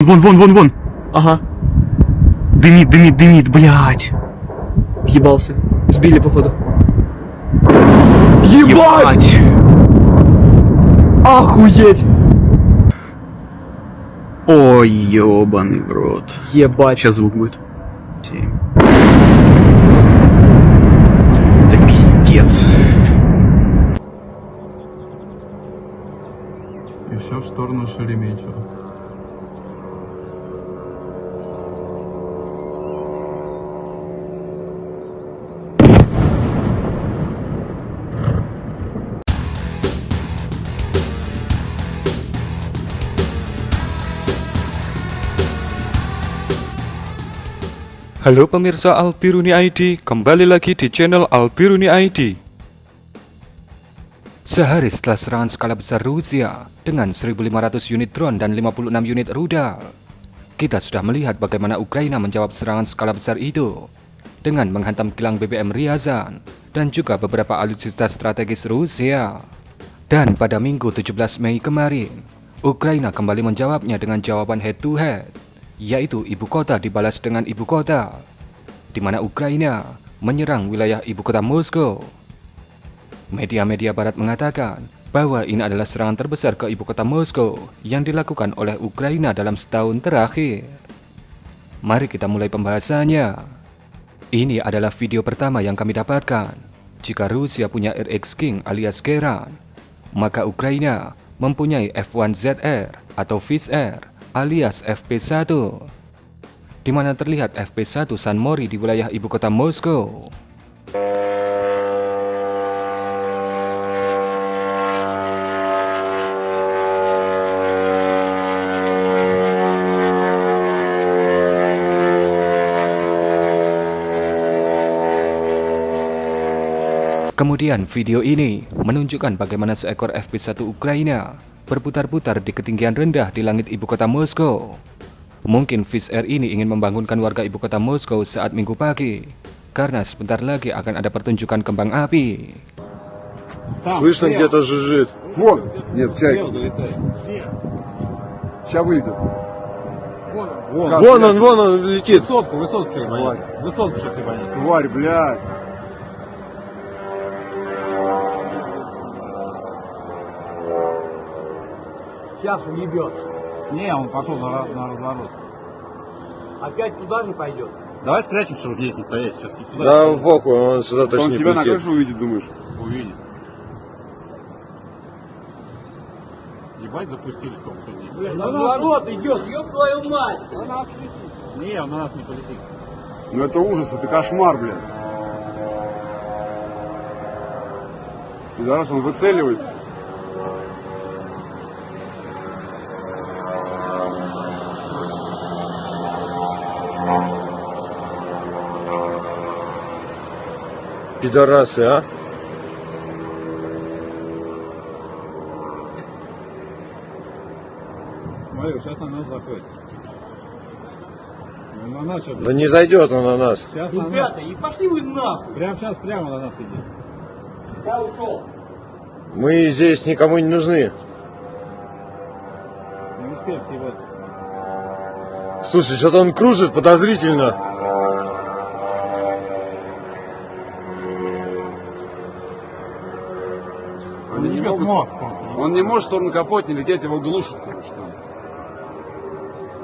Вон. Ага. Дымит, блядь. Въебался. Сбили, походу. Ебать! Охуеть! Ой, ёбаный в рот. Ебать. Сейчас звук будет. Это пиздец. И все в сторону Шереметьево. Halo pemirsa Albiruni ID, kembali lagi di channel Albiruni ID. Sehari setelah serangan skala besar Rusia dengan 1.500 unit drone dan 56 unit rudal, kita sudah melihat bagaimana Ukraina menjawab serangan skala besar itu dengan menghantam kilang BBM Ryazan dan juga beberapa alutsista strategis Rusia. Dan pada Minggu 17 Mei kemarin, Ukraina kembali menjawabnya dengan jawaban head to head, yaitu ibu kota dibalas dengan ibu kota, di mana Ukraina menyerang wilayah ibu kota Moskow. Media-media barat mengatakan bahwa ini adalah serangan terbesar ke ibu kota Moskow yang dilakukan oleh Ukraina dalam setahun terakhir. Mari kita mulai pembahasannya. Ini adalah video pertama yang kami dapatkan. Jika Rusia punya RX King alias Geran, maka Ukraina mempunyai F1ZR atau Fish Air alias FP1, di mana terlihat FP1 San Mori di wilayah ibu kota Moskow. Kemudian video ini menunjukkan bagaimana seekor FP1 Ukraina berputar-putar di ketinggian rendah di langit ibu kota Moskow. Mungkin Fish Air ini ingin membangunkan warga ibu kota Moskow saat Minggu pagi, karena sebentar lagi akan ada pertunjukan kembang api. Слышно, где-то жужжит. Вон! Нет, чайка. Сейчас выйдет. Вон он летит. Высотку сейчас ебанет. Высотку сейчас ебанет. Тварь, блядь. Сейчас уебет. Не, он пошел на разворот. Опять туда же пойдет. Давай спрячемся, чтобы здесь не стоять сейчас. И сюда Да, в боку, он сюда точно Он не тебя на полетит. крышу увидит, думаешь? Увидит. Ебать, запустили сколько людей. На разворот идет, ёб твою мать! Не, он на нас не полетит. Ну это ужас, это кошмар, блядь. И зараз он выцеливает. Пидорасы, а? Смотри, сейчас на нас заходит. На нас сейчас. Да не зайдет он на нас. Сейчас на нас. Ребята, и пошли вы нахуй! Прямо сейчас прямо на нас идет. Я ушел. Мы здесь никому не нужны. Не успеем съебаться. Слушай, что-то он кружит подозрительно. Он не ебет мозг просто. Он не может в сторону капот не лететь, его глушит, короче, там.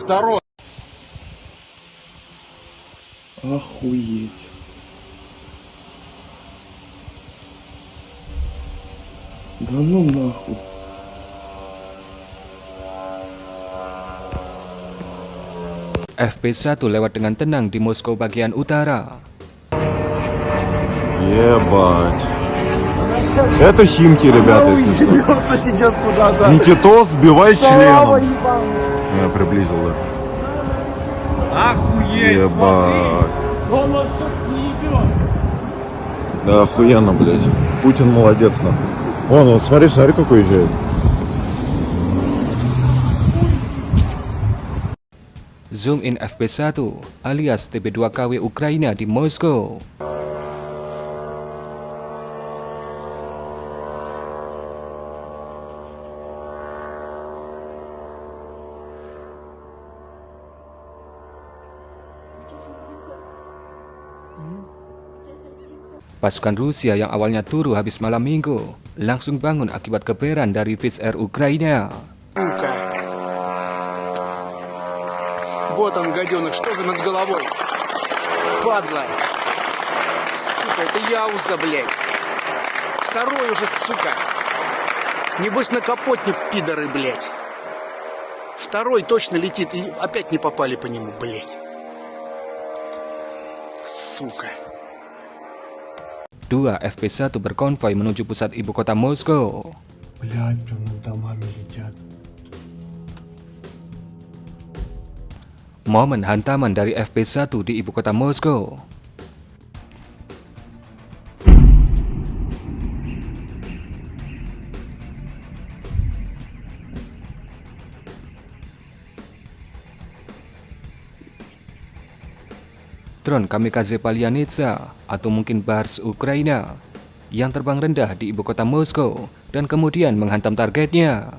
Второй. Охуеть. Да ну nahуй. FP1 lewat dengan tenang di Moskow bagian utara. Ебать. Это Химки, ребята, если что. Сейчас куда-то. Никитос, сбивай членом. Я приблизил их. Охуеть, Ебать. Он вас сейчас не идет. Да охуенно, блядь. Путин молодец, нахуй. Вон, смотри, какой езжает. Zoom in FP1 alias TB2KW Ukraina di Moskow. Pasukan Rusia yang awalnya turu habis malam minggu langsung bangun akibat keperan dari Wizz Air Ukraina. Сука. Вот он, гаденыш, тоже над головой. Падла. Сука, это Яуза, блядь. Второй уже, сука. Небось на капотник, пидоры, блядь. Второй точно летит, и опять не попали по нему, блядь. Сука. Dua FP-1 berkonvoi menuju pusat ibu kota Moskow. Блядь, прям над домами летят. Momen hantaman dari FP-1 di ibu kota Moskow. Drone kamikaze Palyanitsa atau mungkin Bars Ukraina yang terbang rendah di ibu kota Moskow dan kemudian menghantam targetnya.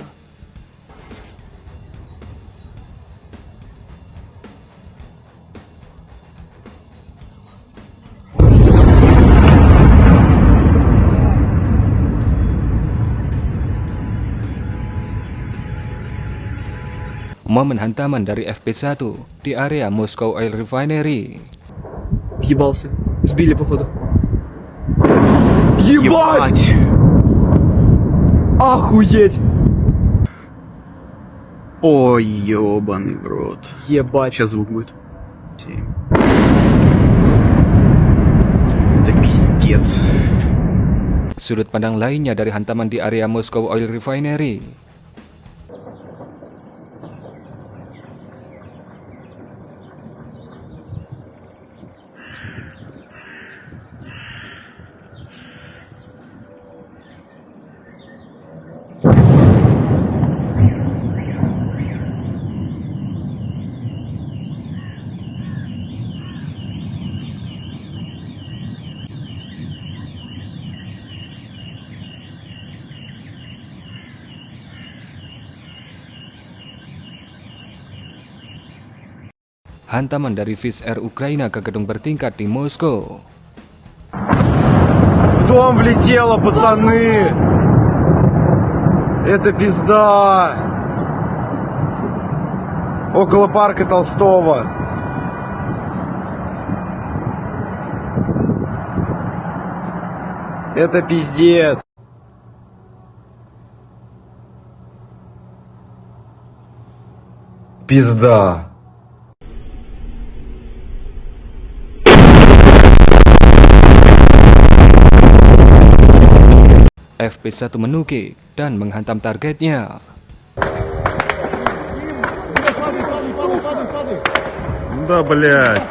Momen hantaman dari FP-1 di area Moscow Oil Refinery. Въебался. Сбили, походу. Ебать! Охуеть! Ой, ёбаный в рот. Ебать. Сейчас звук будет. 7. Это пиздец. Sudut pandang lainnya dari hantaman di area Moscow Oil Refinery. Hantaman dari Wizz Air Ukraina ke gedung bertingkat di Moskow. В дом влетело, пацаны! Это пизда! Около парка Толстого. Это пиздец. Пизда. FP-1 menukik dan menghantam targetnya. Да, блядь.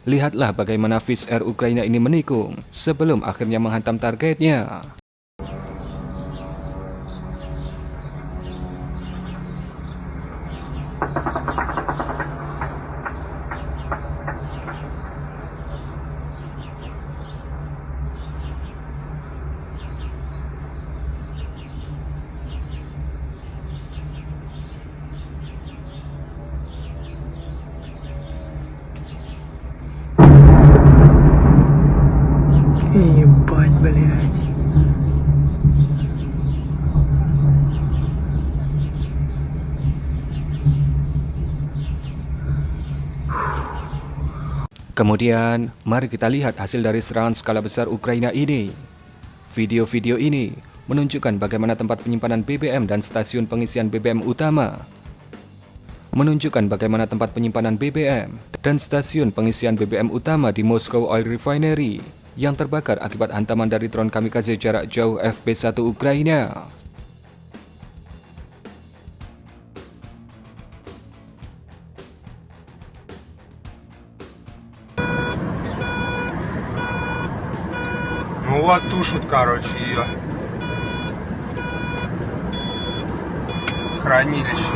Lihatlah bagaimana Wizz Air Ukraina ini menikung sebelum akhirnya menghantam targetnya. Ебать, блядь. Kemudian, mari kita lihat hasil dari serangan skala besar Ukraina ini. Video-video ini menunjukkan bagaimana tempat penyimpanan BBM dan stasiun pengisian BBM utama. Menunjukkan bagaimana tempat penyimpanan BBM dan stasiun pengisian BBM utama di Moscow Oil Refinery yang terbakar akibat hantaman dari drone kamikaze jarak jauh FP-1 Ukraina. Ну вот тушат, короче, ее. Хранилище.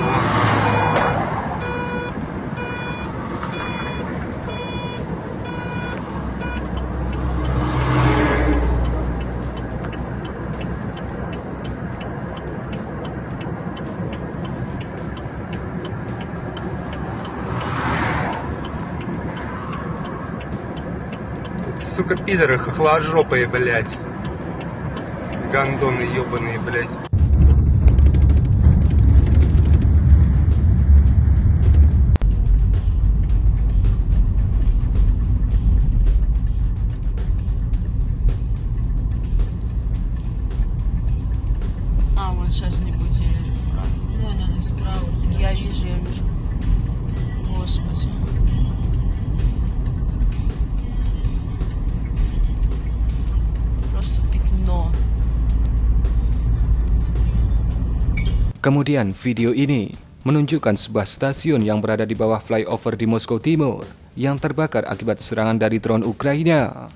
сука, пидоры, хохложопые, блядь. Гандоны ебаные, блядь. А, вот сейчас не будет. Да, справа. Я вижу. Господи. Просто пятно. Kemudian video ini menunjukkan sebuah stasiun yang berada di bawah flyover di Moskow Timur yang terbakar akibat serangan dari drone Ukraina.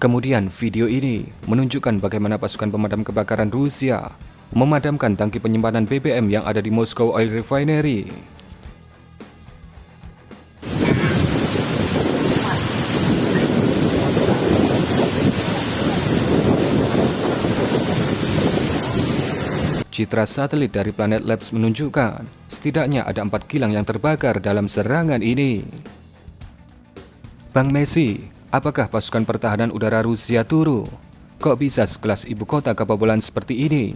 Kemudian video ini menunjukkan bagaimana pasukan pemadam kebakaran Rusia memadamkan tangki penyimpanan BBM yang ada di Moscow Oil Refinery. Citra satelit dari Planet Labs menunjukkan setidaknya ada 4 kilang yang terbakar dalam serangan ini. Bang Messi, apakah pasukan pertahanan udara Rusia turu? Kok bisa sekelas ibu kota kebobolan seperti ini?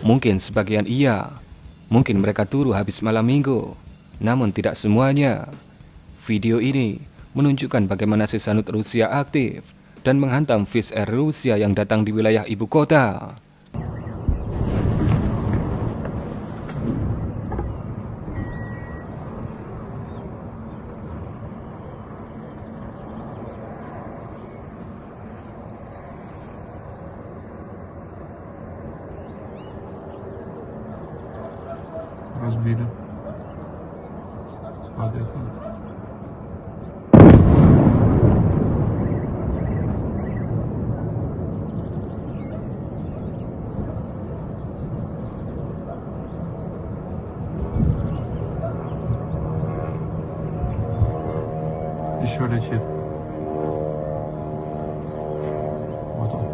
Mungkin sebagian iya. Mungkin mereka turu habis malam minggu. Namun tidak semuanya. Video ini menunjukkan bagaimana Sesanut Rusia aktif dan menghantam Fish Air Rusia yang datang di wilayah ibu kota. Разбили. Падает он. Еще летит. Вот он.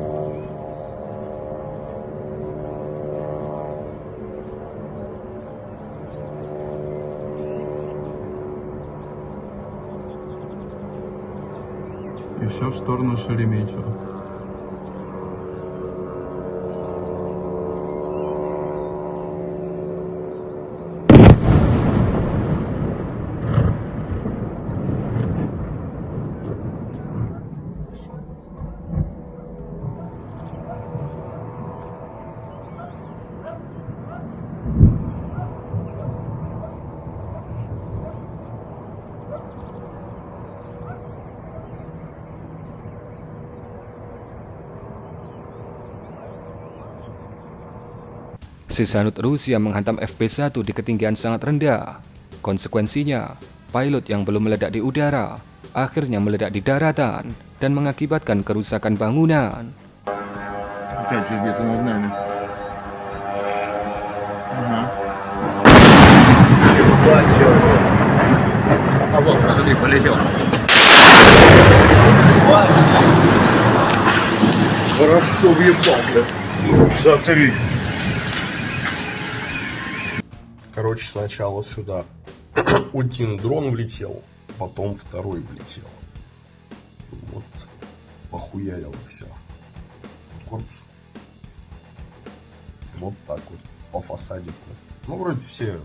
И все в сторону Шереметьево. Sesanut Rusia menghantam FP-1 di ketinggian sangat rendah. Konsekuensinya, pilot yang belum meledak di udara akhirnya meledak di daratan dan mengakibatkan kerusakan bangunan. Опять же где-то над нами. Ага. А вот, смотри, полетел. Хорошо въебал, блядь. Смотри. Короче, сначала сюда один дрон влетел, потом второй влетел. Вот похуярило все. Вот корпус. Вот так вот. Алфа-садику. Ну, вроде все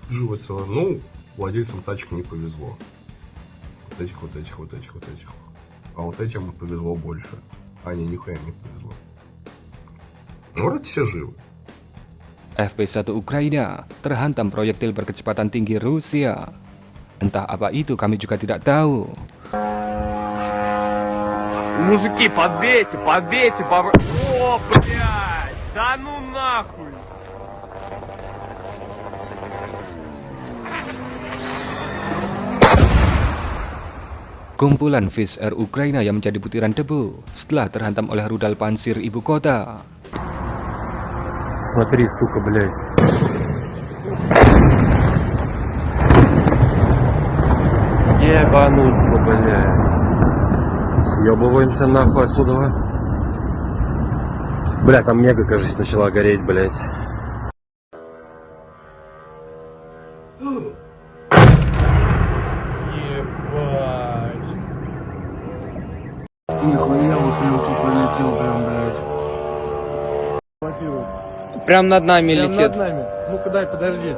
живы целы. Ну, владельцам тачки не повезло. Вот этих. А вот этим повезло больше. А не, нихуя не повезло. Ну, вроде все живы. FP1 Ukraina terhantam proyektil berkecepatan tinggi Rusia. Entah apa itu kami juga tidak tahu. Мужики, подбейте, О, блядь! Да ну нахуй! Kumpulan Fish Air Ukraina yang menjadi butiran debu setelah terhantam oleh rudal pansir ibu kota. Смотри, сука, блядь. Ебануться, блядь. Съебываемся нахуй отсюда. Бля, там мега, кажется, начала гореть, блядь. Нихуя бутылки полетел прям, блядь. Прям над нами Прям летит. над нами. Ну-ка дай, подожди.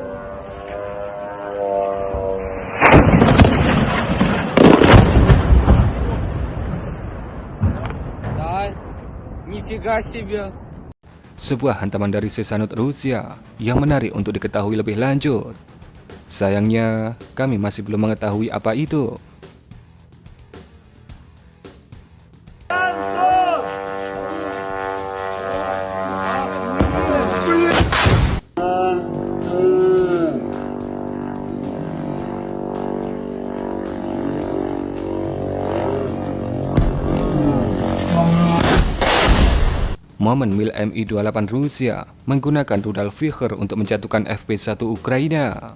Да, нифига себе. Sebuah hantaman dari sesanut Rusia yang menarik untuk diketahui lebih lanjut. Sayangnya, kami masih belum mengetahui apa itu. Momen Mil Mi-28 Rusia menggunakan rudal Vicher untuk menjatuhkan FP1 Ukraina.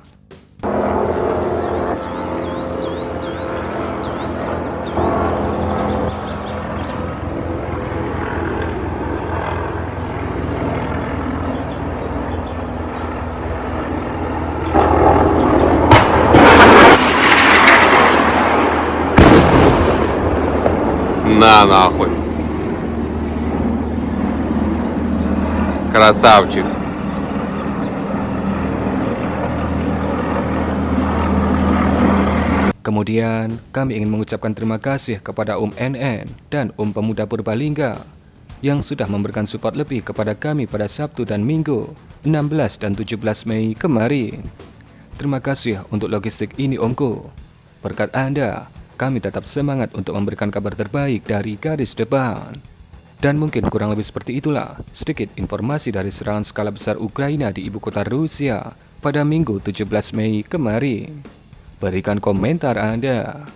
На нахуй. Красавчик. Kemudian, kami ingin mengucapkan terima kasih kepada NN dan Pemuda Purbalingga yang sudah memberikan support lebih kepada kami pada Sabtu dan Minggu 16 dan 17 Mei kemarin. Terima kasih untuk logistik ini Omku. Berkat Anda, kami tetap semangat untuk memberikan kabar terbaik dari garis depan. Dan mungkin kurang lebih seperti itulah sedikit informasi dari serangan skala besar Ukraina di ibu kota Rusia pada Minggu 17 Mei kemarin. Berikan komentar Anda.